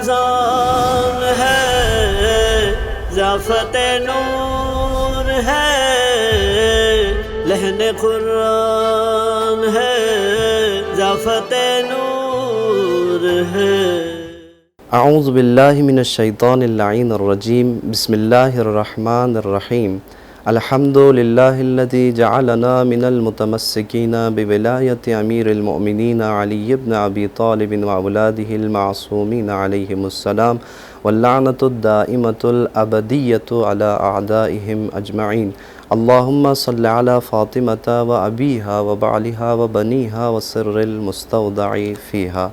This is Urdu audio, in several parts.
رمضان ہے، ضیافت نور ہے، لہن قرآن ہے، ضیافت نور ہے۔ اعوذ باللہ من الشیطان اللعین الرجیم، بسم اللہ الرحمن الرحیم۔ الحمد للہ الذی جعلنا من المتمسکین بولایت امیر المؤمنین علی بن ابی طالب واولادہ المعصومین علیہم السلام، واللعنۃ الدائمۃ الابدیۃ علی اعدائہم اجمعین۔ اللہم صل علی فاطمۃ و ابیہا و بعلہا و بنیہا وسر المستودع فیہا۔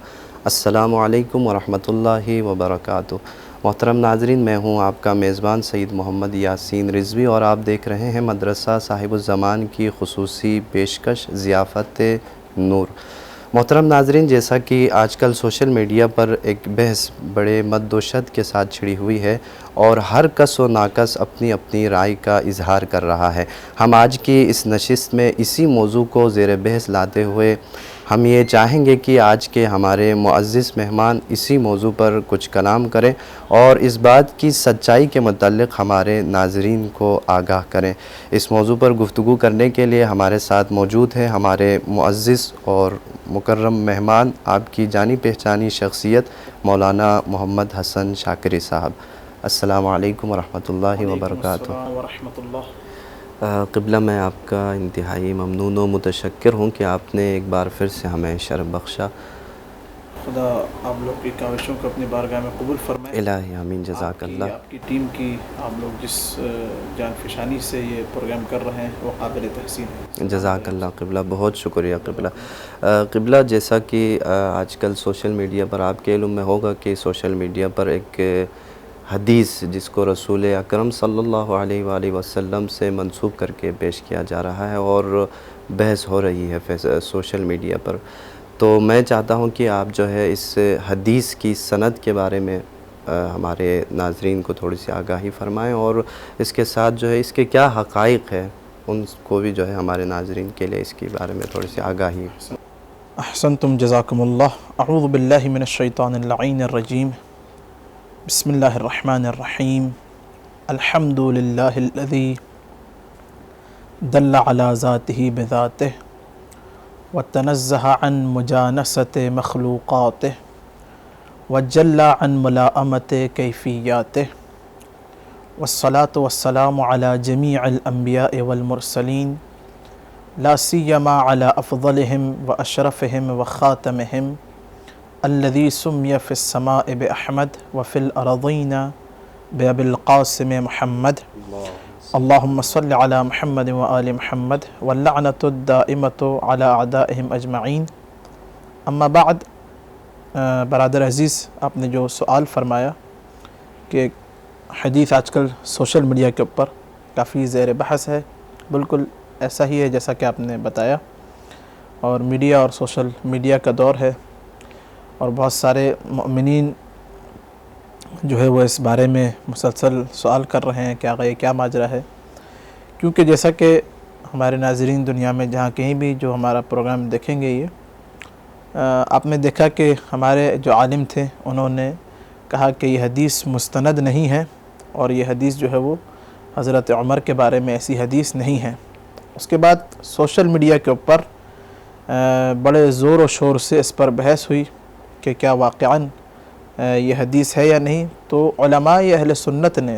السلام علیکم ورحمۃ اللہ وبرکاتہ۔ محترم ناظرین، میں ہوں آپ کا میزبان سید محمد یاسین رضوی، اور آپ دیکھ رہے ہیں مدرسہ صاحب الزمان کی خصوصی پیشکش ضیافت نور۔ محترم ناظرین، جیسا کہ آج کل سوشل میڈیا پر ایک بحث بڑے مد و شد کے ساتھ چھڑی ہوئی ہے، اور ہر کس و ناکس اپنی اپنی رائے کا اظہار کر رہا ہے۔ ہم آج کی اس نشست میں اسی موضوع کو زیر بحث لاتے ہوئے ہم یہ چاہیں گے کہ آج کے ہمارے معزز مہمان اسی موضوع پر کچھ کلام کریں اور اس بات کی سچائی کے متعلق ہمارے ناظرین کو آگاہ کریں۔ اس موضوع پر گفتگو کرنے کے لیے ہمارے ساتھ موجود ہیں ہمارے معزز اور مکرم مہمان، آپ کی جانی پہچانی شخصیت مولانا محمد حسن شاکری صاحب۔ السلام علیکم ورحمۃ اللہ وبرکاتہ۔ قبلہ، میں آپ کا انتہائی ممنون و متشکر ہوں کہ آپ نے ایک بار پھر سے ہمیں شرف بخشا۔ خدا آپ لوگ کی کاوشوں کو اپنی بارگاہ میں قبول فرمائے۔ الہی آمین، جزاک اللہ۔ آپ کی ٹیم کی، آپ لوگ جس جان فشانی سے یہ پروگرام کر رہے ہیں وہ قابل تحسین ہے۔ جزاک اللہ قبلہ، بہت شکریہ قبلہ۔ قبلہ، جیسا کہ آج کل سوشل میڈیا پر آپ کے علم میں ہوگا کہ سوشل میڈیا پر ایک حدیث جس کو رسول اکرم صلی اللہ علیہ وآلہ وسلم سے منسوب کر کے پیش کیا جا رہا ہے اور بحث ہو رہی ہے سوشل میڈیا پر، تو میں چاہتا ہوں کہ آپ جو ہے اس حدیث کی سند کے بارے میں ہمارے ناظرین کو تھوڑی سی آگاہی فرمائیں، اور اس کے ساتھ جو ہے اس کے کیا حقائق ہیں ان کو بھی جو ہے ہمارے ناظرین کے لیے اس کے بارے میں تھوڑی سی آگاہی۔ احسنتم، جزاکم اللہ۔ اعوذ باللہ من الشیطان اللعین الرجیم، بسم اللہ الرحمن الرحیم۔ الحمد للہ الذی دل علی ذاتہ بذاتہ وتنزہ عن مجانست مخلوقاتہ وجل عن ملائمت کیفیاتہ، والصلاة والسلام علی جمیع الانبیاء والمرسلین، لا سیما علی افضلہم واشرفہم وخاتمہم الذی سمی فی السماء باحمد وفی الارضین بابی القاسم محمد، اللہم صل علی محمد وآل محمد، واللعنۃ الدائمۃ علی اعدائہم اجمعین۔ اما بعد، برادر عزیز، آپ نے جو سوال فرمایا کہ حدیث آج کل سوشل میڈیا کے اوپر کافی زیر بحث ہے، بالکل ایسا ہی ہے جیسا کہ آپ نے بتایا، اور میڈیا اور سوشل میڈیا کا دور ہے، اور بہت سارے مؤمنین جو ہے وہ اس بارے میں مسلسل سوال کر رہے ہیں کہ آگے یہ کیا ماجرا ہے، کیونکہ جیسا کہ ہمارے ناظرین دنیا میں جہاں کہیں بھی جو ہمارا پروگرام دیکھیں گے، یہ آپ نے دیکھا کہ ہمارے جو عالم تھے انہوں نے کہا کہ یہ حدیث مستند نہیں ہے، اور یہ حدیث جو ہے وہ حضرت عمر کے بارے میں ایسی حدیث نہیں ہے۔ اس کے بعد سوشل میڈیا کے اوپر بڑے زور و شور سے اس پر بحث ہوئی کہ کیا واقعاً یہ حدیث ہے یا نہیں، تو علماء اہل سنت نے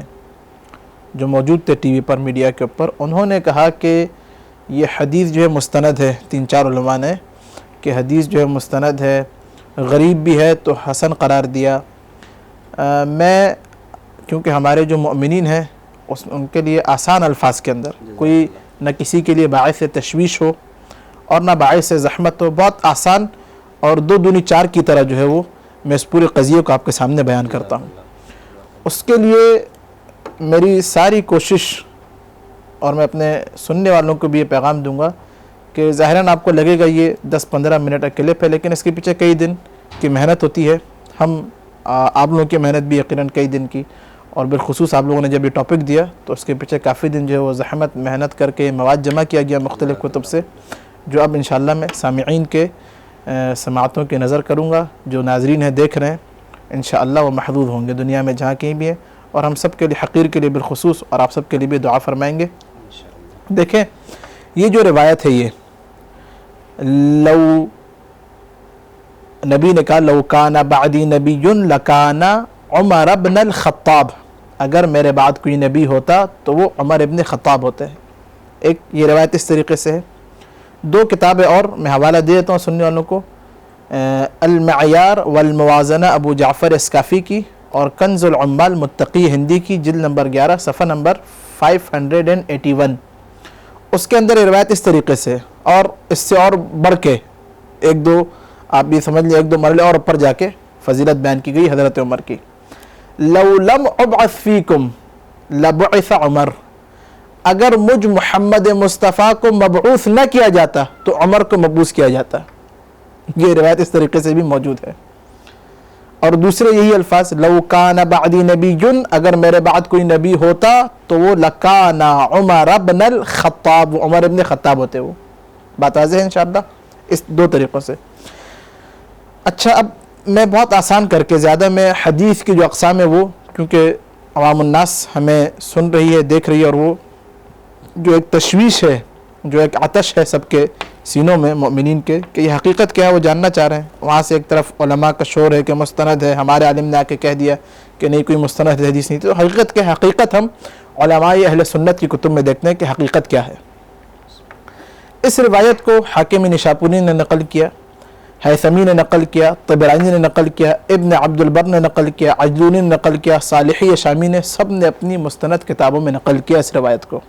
جو موجود تھے ٹی وی پر، میڈیا کے اوپر، انہوں نے کہا کہ یہ حدیث جو ہے مستند ہے۔ 3-4 علماء نے کہ حدیث جو ہے مستند ہے، غریب بھی ہے تو حسن قرار دیا۔ میں کیونکہ ہمارے جو مؤمنین ہیں ان کے لیے آسان الفاظ کے اندر، کوئی نہ کسی کے لیے باعث تشویش ہو اور نہ باعث زحمت ہو، بہت آسان اور 2 دونی 4 کی طرح جو ہے وہ میں اس پورے قضیے کو آپ کے سامنے بیان کرتا ہوں۔ اس کے لیے میری ساری کوشش، اور میں اپنے سننے والوں کو بھی یہ پیغام دوں گا کہ ظاہراً آپ کو لگے گا یہ 10-15 منٹ اکیلے پہ، لیکن اس کے پیچھے کئی دن کی محنت ہوتی ہے۔ آپ لوگوں کی محنت بھی یقیناً کئی دن کی، اور بالخصوص آپ لوگوں نے جب یہ ٹاپک دیا تو اس کے پیچھے کافی دن جو ہے وہ زحمت محنت کر کے مواد جمع کیا گیا مختلف کتب سے، جو اب انشاءاللہ میں سامعین کے سماعتوں کی نظر کروں گا۔ جو ناظرین ہیں دیکھ رہے ہیں انشاءاللہ وہ محظوظ ہوں گے دنیا میں جہاں کہیں بھی ہیں، اور ہم سب کے لیے حقیر کے لیے بالخصوص اور آپ سب کے لیے بھی دعا فرمائیں گے۔ دیکھیں یہ جو روایت ہے، یہ لو نبی نے کہا لو کان بعدی نبی لکان عمر بن الخطاب، اگر میرے بعد کوئی نبی ہوتا تو وہ عمر ابن خطاب ہوتے ہیں۔ ایک یہ روایت اس طریقے سے ہے۔ دو کتابیں اور میں حوالہ دے دیتا ہوں سننے والوں کو، المعیار والموازنہ ابو جعفر اسکافی کی، اور کنز العمال متقی ہندی کی، جلد نمبر 11 صفحہ نمبر 581۔ اس کے اندر یہ روایت اس طریقے سے، اور اس سے اور بڑھ کے ایک دو آپ بھی سمجھ لیں، ایک دو مرحلے اور اوپر جا کے فضیلت بیان کی گئی حضرت عمر کی۔ لو لم ابعث فیکم لبعث عمر، اگر مجھ محمد مصطفیٰ کو مبعوث نہ کیا جاتا تو عمر کو مبعوث کیا جاتا۔ یہ روایت اس طریقے سے بھی موجود ہے۔ اور دوسرے یہی الفاظ، لو کان بعدی نبی، اگر میرے بعد کوئی نبی ہوتا تو وہ لکان عمر بن الخطاب، عمر ابن خطاب ہوتے۔ وہ بات واضح ہے انشاءاللہ اس دو طریقوں سے۔ اچھا، اب میں بہت آسان کر کے، زیادہ میں حدیث کی جو اقسام ہے وہ، کیونکہ عوام الناس ہمیں سن رہی ہے، دیکھ رہی ہے، اور وہ جو ایک تشویش ہے، جو ایک آتش ہے سب کے سینوں میں مومنین کے، کہ یہ حقیقت کیا ہے وہ جاننا چاہ رہے ہیں۔ وہاں سے ایک طرف علماء کا شور ہے کہ مستند ہے، ہمارے عالم نے آ کے کہہ دیا کہ نہیں کوئی مستند حدیث نہیں تھی، تو حقیقت کیا ہے؟ حقیقت ہم علماء اہل سنت کی کتب میں دیکھتے ہیں کہ حقیقت کیا ہے۔ اس روایت کو حاکم نشاپوری نے نقل کیا، ہیثمی نے نقل کیا، طبرانی نے نقل کیا، ابن عبد البر نے نقل کیا، عجلونی نے نقل کیا، صالحی شامی نے، سب نے اپنی مستند کتابوں میں نقل کیا اس روایت کو۔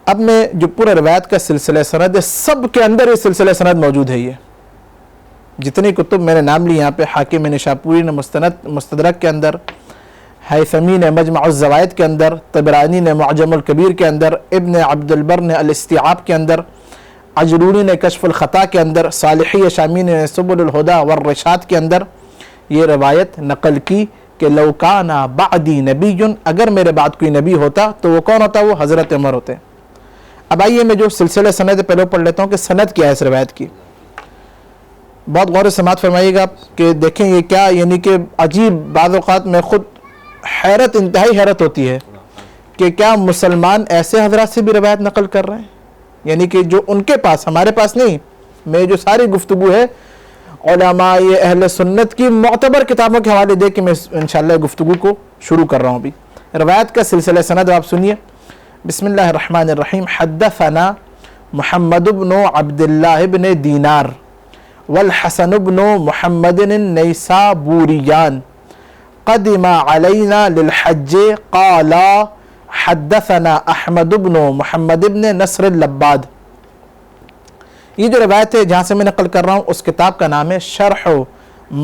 اب میں جو پورا روایت کا سلسلہ سند ہے، سب کے اندر یہ سلسلہ سند موجود ہے۔ یہ جتنی کتب میں نے نام لی یہاں پہ، حاکم نشاپوری نے مستدرک کے اندر، ہیثمی نے مجمع الزوائد کے اندر، طبرانی نے معجم الکبیر کے اندر، ابن عبد البر نے الاستیعاب کے اندر، عجلونی نے کشف الخطا کے اندر، صالحی شامی نے سبل الہدی والرشاد کے اندر یہ روایت نقل کی کہ لو کان بعدی نبی، اگر میرے بعد کوئی نبی ہوتا تو وہ کون ہوتا؟ وہ حضرت عمر ہوتے۔ اب آئیے میں جو سلسلہ سند پہلے پڑھ لیتا ہوں کہ سند کیا ہے اس روایت کی۔ بہت غور و سماعت فرمائیے گا کہ دیکھیں یہ کیا، یعنی کہ عجیب، بعض اوقات میں خود حیرت، انتہائی حیرت ہوتی ہے کہ کیا مسلمان ایسے حضرات سے بھی روایت نقل کر رہے ہیں، یعنی کہ جو ان کے پاس، ہمارے پاس نہیں۔ میں جو ساری گفتگو ہے علماء اہل سنت کی معتبر کتابوں کے حوالے دے کے میں انشاءاللہ گفتگو کو شروع کر رہا ہوں۔ بھی روایت کا سلسلہ سند آپ سنیے۔ بسم اللہ الرحمن الرحیم۔ حدثنا محمد بن عبد اللہ بن دینار والحسن بن محمد النیسابوریان قدم علینا للحج قال حدثنا احمد بن محمد بن نصر اللباد۔ یہ جو روایت ہے جہاں سے میں نقل کر رہا ہوں، اس کتاب کا نام ہے شرح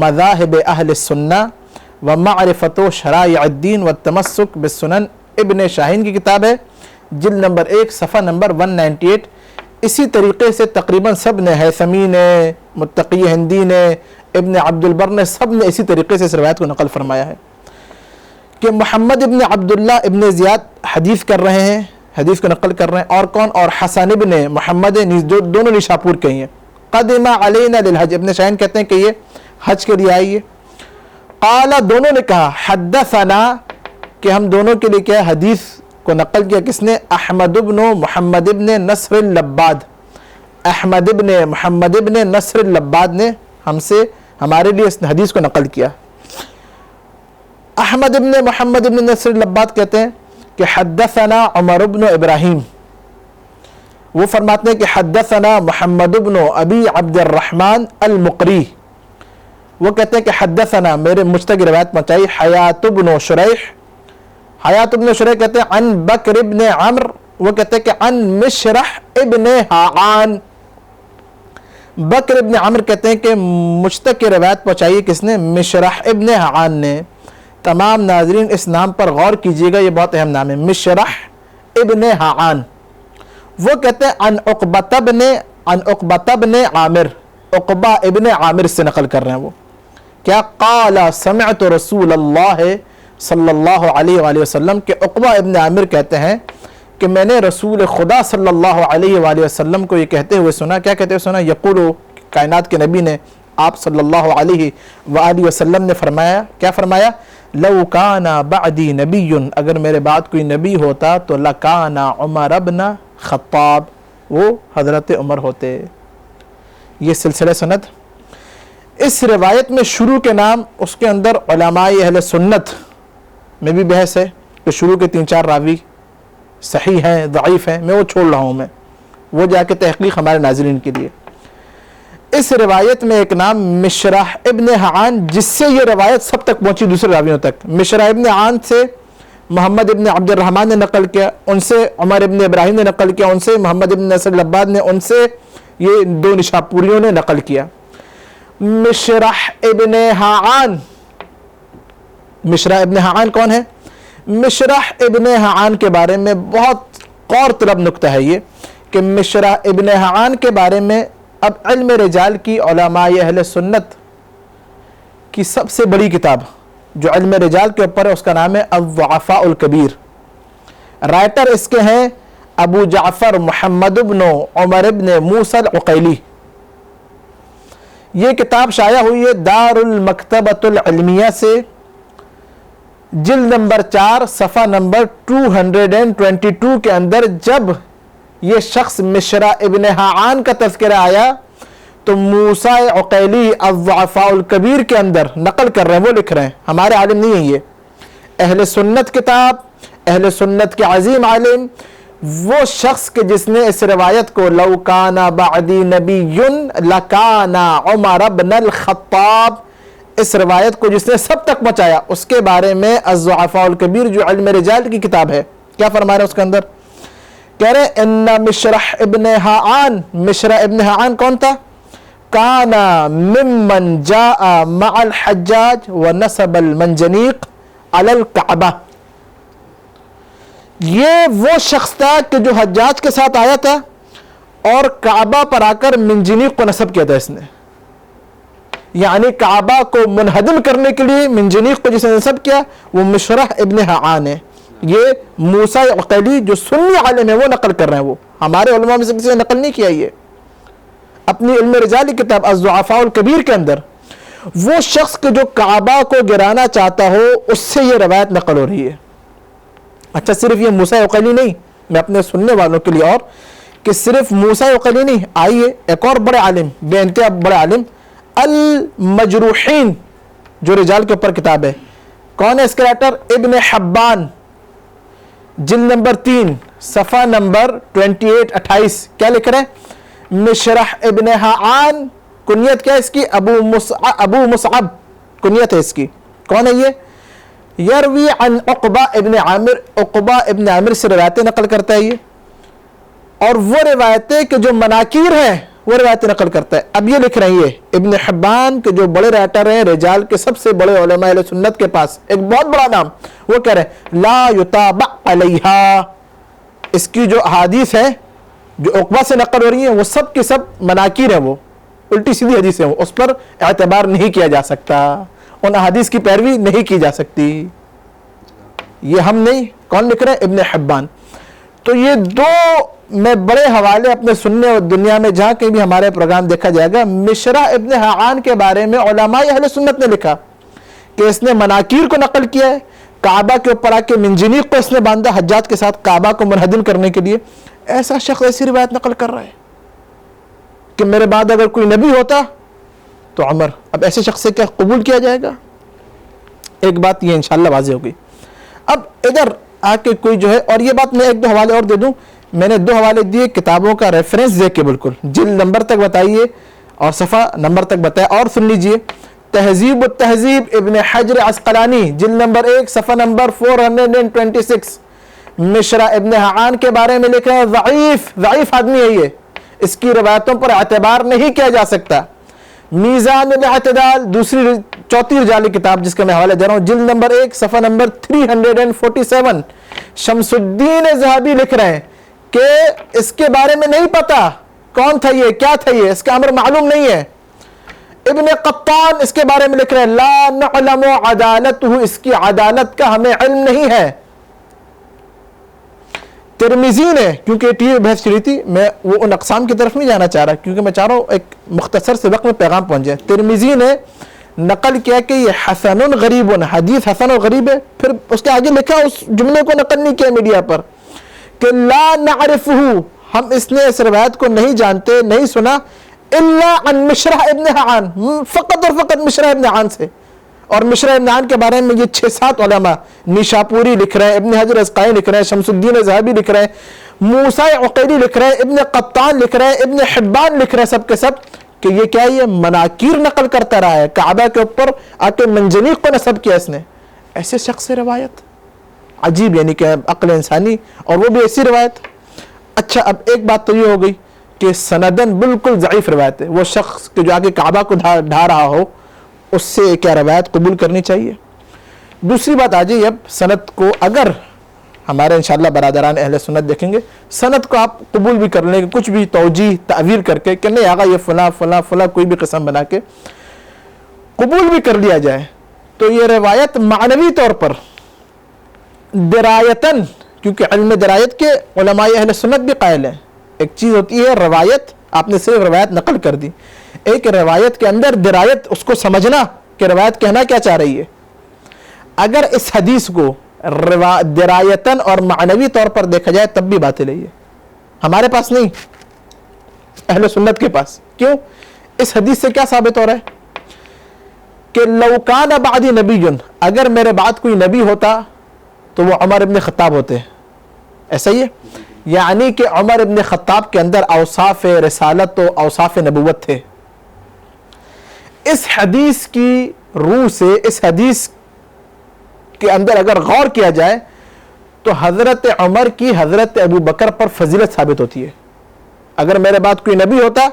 مذاہب اہل السنہ ومعرفت شرائع الدین والتمسک بالسنن، ابن شاہین کی کتاب ہے، جلد نمبر 1 صفحہ نمبر 198۔ اسی طریقے سے تقریباً سب نے، ہیثمی نے، متقی ہندی نے، ابن عبد البر نے، سب نے اسی طریقے سے اس روایت کو نقل فرمایا ہے کہ محمد ابن عبداللہ ابن زیاد حدیث کر رہے ہیں، حدیث کو نقل کر رہے ہیں، اور کون؟ اور حسن ابن محمد، جو دونوں نشاپور کے ہیں۔ قدم علینا للحج، ابن شاہین کہتے ہیں کہ یہ حج کے لیے آئی ہے۔ قال، دونوں نے کہا، حدثنا، کہ ہم دونوں کے لیے کیا حدیث کو نقل کیا کس نے؟ احمد ابن محمد ابن نصر اللباد، احمد ابن محمد ابن نصر اللباد نے ہم سے، ہمارے لیے اس حدیث کو نقل کیا۔ احمد ابن محمد ابن نصر اللباد کہتے ہیں کہ حدثنا عمر ابن ابراہیم، وہ فرماتے ہیں کہ حدثنا محمد ابن ابی عبد الرحمن المقری، وہ کہتے ہیں کہ حدثنا، میرے مجھ تک روایت پہنچائی، حیات ابن شریح، حیات ابن شریح کہتے ہیں عن بکر ابن عمر، وہ کہتے ہیں کہ عن مشرح ابن حعان، بکر ابن عمر کہتے ہیں کہ مجھ تک کی روایت پہنچائی کس نے؟ مشرح ابن حعان نے۔ تمام ناظرین اس نام پر غور کیجئے گا، یہ بہت اہم نام ہے، مشرح ابن حعان۔ وہ کہتے ہیں عن عقبہ ابن عامر، عقبہ ابن عامر سے نقل کر رہے ہیں وہ، کیا؟ قال سمعت رسول اللہ صلی اللہ علیہ وآلہ وسلم، کہ عقبہ ابن عامر کہتے ہیں کہ میں نے رسول خدا صلی اللہ علیہ وآلہ وسلم کو یہ کہتے ہوئے سنا، کیا کہتے ہوئے سنا؟ یقول، کائنات کے نبی نے آپ صلی اللہ علیہ وآلہ وسلم نے فرمایا، کیا فرمایا؟ لو کان بعدی نبی، اگر میرے بعد کوئی نبی ہوتا تو لکان عمر ابن خطاب، وہ حضرت عمر ہوتے۔ یہ سلسلہ سند، اس روایت میں شروع کے نام، اس کے اندر علماء اہل سنت میں بھی بحث ہے کہ شروع کے 3-4 راوی صحیح ہیں ضعیف ہیں، میں وہ چھوڑ رہا ہوں، میں وہ جا کے تحقیق ہمارے ناظرین کے لیے۔ اس روایت میں ایک نام مشرح ابن حعان، جس سے یہ روایت سب تک پہنچی دوسرے راویوں تک۔ مشرح ابن حعان سے محمد ابن عبد الرحمن نے نقل کیا، ان سے عمر ابن ابراہیم نے نقل کیا، ان سے محمد ابن نصر العباد نے، ان سے یہ 2 نشاپوریوں نے نقل کیا۔ مشرح ابن حعان، مشرح ابن حعان کون ہے؟ مشرح ابن حعان کے بارے میں بہت غور طلب نکتہ ہے یہ، کہ مشرح ابن حعان کے بارے میں اب علم رجال کی علماء اہل سنت کی سب سے بڑی کتاب جو علم رجال کے اوپر ہے، اس کا نام ہے الضعفاء الکبیر۔ رائٹر اس کے ہیں ابو جعفر محمد ابن عمر ابن موسیٰ العقیلی۔ یہ کتاب شائع ہوئی ہے دار المکتبۃ العلمیہ سے، جلد نمبر 4 صفحہ نمبر 222 کے اندر جب یہ شخص مشرح ابن حعان کا تذکرہ آیا تو موسیٰ عقیلی الضعفاء الکبیر کے اندر نقل کر رہے ہیں، وہ لکھ رہے ہیں، ہمارے عالم نہیں ہے یہ، اہل سنت کتاب، اہل سنت کے عظیم عالم، وہ شخص کہ جس نے اس روایت کو لو کان بعدی نبی لکان عمر بن الخطاب، اس روایت کو جس نے سب تک پہنچایا، اس کے بارے میں الضعفاء الکبیر جو علم رجال کی کتاب ہے، کیا فرما رہے ہیں اس کے اندر؟ کہہ رہے ان مشرح ابن حعان، مشرح ابن حعان کون تھا؟ کان ممن جاء مع الحجاج ونسب المنجنیق علی الکعبہ، یہ وہ شخص تھا کہ جو حجاج کے ساتھ آیا تھا اور کعبہ پر آ کر منجنیق کو نسب کیا تھا اس نے، یعنی کعبہ کو منہدم کرنے کے لیے منجنیق کو جس نے نسب کیا وہ مشرح ابن حعان ہے۔ یہ موسیٰ عقیلی جو سنی عالم ہے وہ نقل کر رہے ہیں، وہ ہمارے علماء میں سے کسی نے نقل نہیں کیا، یہ اپنی علم رجالی کتاب الضعفاء الکبیر کے اندر وہ شخص کہ جو کعبہ کو گرانا چاہتا ہو اس سے یہ روایت نقل ہو رہی ہے۔ اچھا، صرف یہ موسیٰ عقیلی نہیں، میں اپنے سننے والوں کے لیے اور کہ صرف موسیٰ عقیلی نہیں، آئیے ایک اور بڑے عالم، بے انتہا بڑے عالم، المجروحین جو رجال کے اوپر کتاب ہے، کون ہے اس کے رائٹر؟ ابن حبان، جلد نمبر 3 صفحہ نمبر 28 کیا لکھ رہے ہیں؟ مشرح ابن حعان، کنیت کیا اس کی؟ ابو مصعب کنیت ہے اس کی، کون ہے یہ؟ یروی عن عقبہ ابن عامر، عقبہ ابن عامر سے روایتیں نقل کرتا ہے یہ، اور وہ روایتیں کہ جو مناکیر ہیں وہ روایتیں نقل کرتا ہے۔ اب یہ لکھ رہی ہے ابن حبان کے جو بڑے رائٹر ہیں رجال کے سب سے بڑے علماء اہل سنت کے پاس ایک بہت بڑا نام، وہ کہہ رہے ہیں لا یتابع علیہا، اس کی جو احادیث ہیں جو عقبہ سے نقل ہو رہی ہیں وہ سب کے سب مناکیر ہیں، وہ الٹی سیدھی حدیثیں ہیں، اس پر اعتبار نہیں کیا جا سکتا، ان احادیث کی پیروی نہیں کی جا سکتی۔ یہ ہم نہیں، کون لکھ رہے ہیں؟ ابن حبان۔ تو یہ 2 میں بڑے حوالے اپنے سننے اور دنیا میں جہاں کہیں بھی ہمارے پروگرام دیکھا جائے گا، مشرح ابن حعان کے بارے میں علماء اہل سنت نے لکھا کہ اس نے مناکیر کو نقل کیا ہے، کعبہ کے اوپر آ کے منجنیق کو اس نے باندھا حجاج کے ساتھ کعبہ کو منہدم کرنے کے لیے۔ ایسا شخص ایسی روایت نقل کر رہا ہے کہ میرے بعد اگر کوئی نبی ہوتا تو عمر، اب ایسے شخص سے کیا قبول کیا جائے گا؟ ایک بات یہ انشاءاللہ واضح ہوگی۔ اب ادھر آ کے کوئی جو ہے، اور یہ بات میں 1-2 حوالے اور دے دوں، میں نے 2 حوالے دیے کتابوں کا ریفرنس دیکھ کے، بالکل جلد نمبر تک بتائیے اور صفحہ نمبر تک بتائے، اور سن لیجئے تہذیب التہذیب ابن حجر عسقلانی، جلد نمبر 1 صفحہ نمبر 426، مشرح ابن حعان کے بارے میں لکھ رہے ہیں ضعیف آدمی ہے یہ، اس کی روایتوں پر اعتبار نہیں کیا جا سکتا۔ میزان الاعتدال، دوسری 4 رجالی کتاب جس کا میں حوالہ دے رہا ہوں، جلد نمبر 1 صفحہ نمبر 347، شمس الدین ذہبی لکھ رہے ہیں کہ اس کے بارے میں نہیں پتا کون تھا یہ، کیا تھا یہ، اس کا امر معلوم نہیں ہے۔ ابن قطان اس کے بارے میں لکھ رہے ہیں لا نعلم عدالتہ، اس کی عدالت کا ہمیں علم نہیں ہے۔ ترمذی نے، کیونکہ ٹی وی بحث چلی تھی، میں وہ ان اقسام کی طرف نہیں جانا چاہ رہا کیونکہ میں چاہ رہا ہوں ایک مختصر سے وقت میں پیغام پہنچ جائے. ترمذی نے نقل کیا کہ یہ حسن غریب، حدیث حسن و غریب ہے. پھر اس کے آگے لکھا، اس جملے کو نقل نہیں کیا میڈیا پر، کہ لا نعرفہ، ہم اس نے اس روایت کو نہیں جانتے، نہیں سنا، الا عن مشرح ابن حان، فقط اور فقط مشرح ابن حان سے. اور مشرح ابن حان کے بارے میں یہ 6-7 علماء، نیشاپوری لکھ رہے ہیں، ابن حجر اسقلانی لکھ رہے ہیں، شمس الدین ذہبی لکھ رہے ہیں، موسیٰ عقیلی لکھ رہے ہیں، ابن قطان لکھ رہے ہیں، ابن حبان لکھ رہے ہیں، سب کے سب کہ یہ کیا، یہ مناکیر نقل کرتا رہا ہے، کعبہ کے اوپر آ کے منجنیق کو نصب کیا اس نے. ایسے شخص سے روایت عجیب، یعنی کہ عقل انسانی، اور وہ بھی ایسی روایت. اچھا اب ایک بات تو یہ ہو گئی کہ سندن بالکل ضعیف روایت ہے. وہ شخص کہ جو آگے کعبہ کو ڈھا رہا ہو، اس سے کیا روایت قبول کرنی چاہیے؟ دوسری بات آ جائے اب سند کو، اگر ہمارے انشاءاللہ برادران اہل سنت دیکھیں گے، سند کو آپ قبول بھی کر لیں گے کچھ بھی توجیہ تعویل کر کے کہ نہیں آگا یہ فلاں فلاں فلاں کوئی بھی قسم بنا کے قبول بھی کر لیا جائے، تو یہ روایت معنوی طور پر درایتاً، کیونکہ علم درایت کے علماء اہل سنت بھی قائل ہیں. ایک چیز ہوتی ہے روایت، آپ نے صرف روایت نقل کر دی، ایک روایت کے اندر درایت، اس کو سمجھنا کہ روایت کہنا کیا چاہ رہی ہے. اگر اس حدیث کو درایتاً اور معنوی طور پر دیکھا جائے تب بھی باطل ہے. یہ ہمارے پاس نہیں، اہل سنت کے پاس. کیوں؟ اس حدیث سے کیا ثابت ہو رہا ہے کہ لو کان بعدی نبی، اگر میرے بعد کوئی نبی ہوتا تو وہ عمر ابن خطاب ہوتے. ایسا ہی ہے، یعنی کہ عمر ابن خطاب کے اندر اوصاف رسالت و اوصاف نبوت تھے. اس حدیث کی روح سے، اس حدیث کے اندر اگر غور کیا جائے تو حضرت عمر کی حضرت ابو بکر پر فضیلت ثابت ہوتی ہے. اگر میرے بعد کوئی نبی ہوتا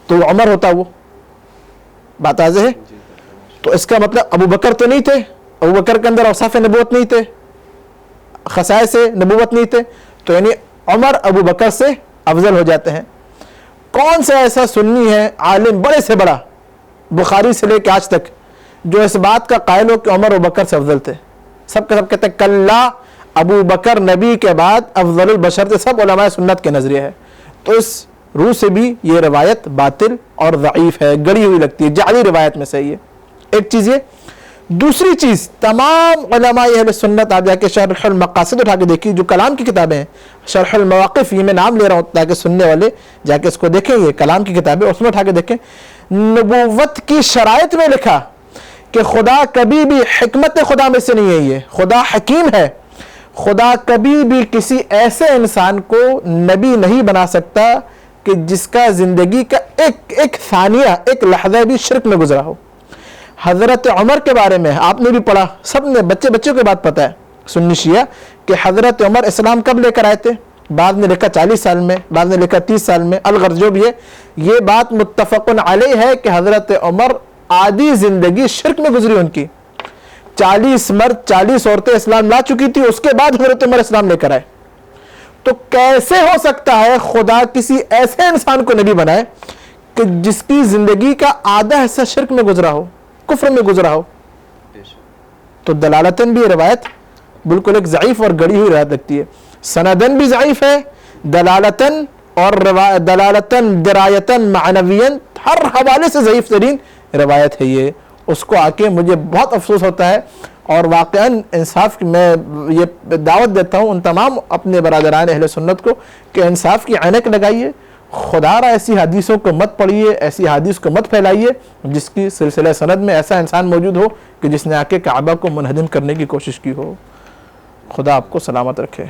تو عمر ہوتا. وہ بات واضح ہے. تو اس کا مطلب ابو بکر تو نہیں تھے، ابو بکر کے اندر اوصاف نبوت نہیں تھے، خصائص نبوت نہیں تھے، تو یعنی عمر ابو بکر سے افضل ہو جاتے ہیں. کون سا ایسا سنی ہے عالم بڑے سے بڑا، بخاری سے لے کے آج تک، جو اس بات کا قائل ہو کہ عمر ابو بکر سے افضل تھے؟ سب کے سب کہتے ہیں کلا، ابو بکر نبی کے بعد افضل البشر تھے. سب علماء سنت کے نظریہ ہے. تو اس روح سے بھی یہ روایت باطل اور ضعیف ہے، گڑی ہوئی لگتی ہے، جعلی روایت میں سے. یہ ایک چیز. یہ دوسری چیز، تمام علماء اہل سنت، آپ جا کے شرح المقاصد اٹھا کے دیکھیے، جو کلام کی کتابیں ہیں، شرح المواقف، یہ میں نام لے رہا ہوں تاکہ سننے والے جا کے اس کو دیکھیں، یہ کلام کی کتابیں، اس میں اٹھا کے دیکھیں. نبوت کی شرائط میں لکھا کہ خدا کبھی بھی، حکمت خدا میں سے نہیں ہے، یہ خدا حکیم ہے، خدا کبھی بھی کسی ایسے انسان کو نبی نہیں بنا سکتا کہ جس کا زندگی کا ایک ثانیہ، ایک لحظہ بھی شرک میں گزرا ہو. حضرت عمر کے بارے میں آپ نے بھی پڑھا، سب نے، بچوں کے بات پتہ ہے سنی شیعہ، کہ حضرت عمر اسلام کب لے کر آئے تھے؟ بعد نے لکھا 40 سال میں، بعد نے لکھا 30 سال میں. الغرض جو بھی ہے، یہ بات متفق علیہ ہے کہ حضرت عمر آدھی زندگی شرک میں گزری ان کی. 40 مرد 40 عورتیں اسلام لا چکی تھی، اس کے بعد حضرت عمر اسلام لے کر آئے. تو کیسے ہو سکتا ہے خدا کسی ایسے انسان کو نبی بنائے کہ جس کی زندگی کا آدھا حصہ شرک میں گزرا ہو، کفر میں گزرا ہو؟ تو دلالتاً بھی یہ روایت بالکل ایک ضعیف اور گڑی ہوئی روایت لگتی ہے. سندن بھی ضعیف ہے، دلالتاً اور دلالتاً درایتاً معنویاً، ہر حوالے سے ضعیف ترین روایت ہے یہ. اس کو آ کے مجھے بہت افسوس ہوتا ہے، اور واقعاً انصاف کی میں یہ دعوت دیتا ہوں ان تمام اپنے برادران اہل سنت کو کہ انصاف کی عینک لگائیے. خدا را ایسی حدیثوں کو مت پڑھیے، ایسی حدیث کو مت پھیلائیے جس کی سلسلہ سند میں ایسا انسان موجود ہو کہ جس نے آ کے کعبہ کو منہدم کرنے کی کوشش کی ہو. خدا آپ کو سلامت رکھے.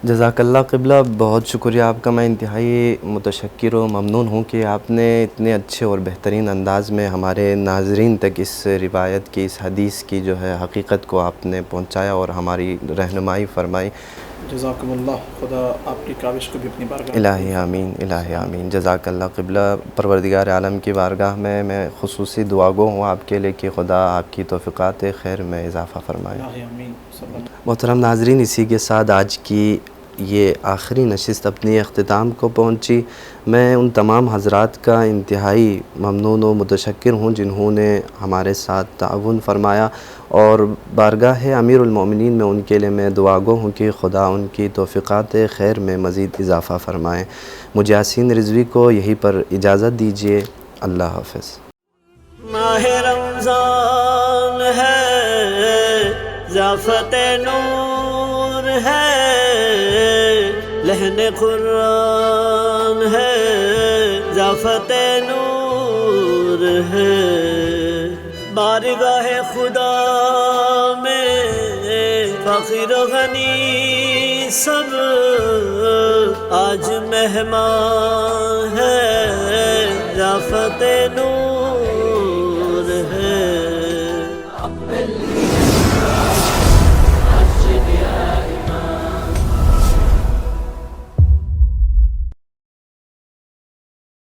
جزاک اللہ قبلہ، بہت شکریہ آپ کا. میں انتہائی متشکر و ممنون ہوں کہ آپ نے اتنے اچھے اور بہترین انداز میں ہمارے ناظرین تک اس روایت کی، اس حدیث کی جو ہے حقیقت کو آپ نے پہنچایا اور ہماری رہنمائی فرمائی. جزاکم اللہ، خدا آپ کی کاوش کو بھی اپنی بارگاہ. الہی آمین، الہی آمین. جزاک اللہ قبلہ. پروردگار عالم کی بارگاہ میں خصوصی دعا گو ہوں آپ کے لیے کہ خدا آپ کی توفیقات خیر میں اضافہ فرمائے. الہی آمین. محترم ناظرین، اسی کے ساتھ آج کی یہ آخری نشست اپنی اختتام کو پہنچی. میں ان تمام حضرات کا انتہائی ممنون و متشکر ہوں جنہوں نے ہمارے ساتھ تعاون فرمایا اور بارگاہ امیر المومنین میں ان کے لیے میں دعا گو ہوں کہ خدا ان کی توفیقات خیر میں مزید اضافہ فرمائیں۔ مجھے یاسین رضوی کو یہیں پر اجازت دیجیے۔ اللہ حافظ۔ ماہ رمضان ہے، ضیافت نور ہے، لہن قرآن ہے، ضیافت نور ہے، بارگاہ خدا میں فقیر و غنی سب آج مہمان ہے، ضیافت نور